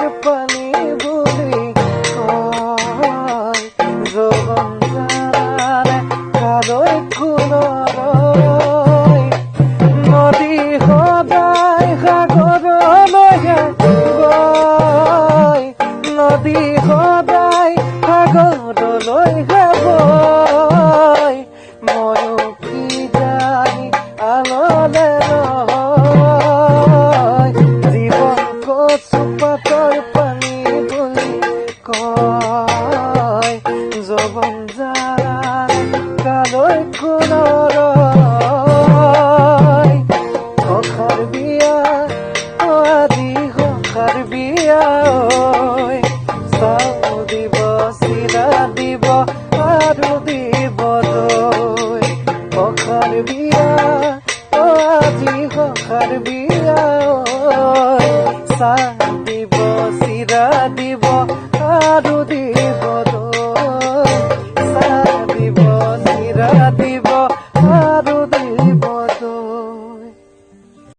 পাতৰ পানী বুলি কয় যৌৱন জানানে কালৈ কোনলৈ নদী সদায় সাগৰলৈহে গৈ নদী সদায় সাগৰলৈহে গৈ ময়ো কি জানি আললে নহয় জীৱন কচু পাতৰ পানী বুলি কয় যৌৱন জানানে কালৈ কোনলৈ সখাৰ বিয়া আজি সখাৰ বিয়া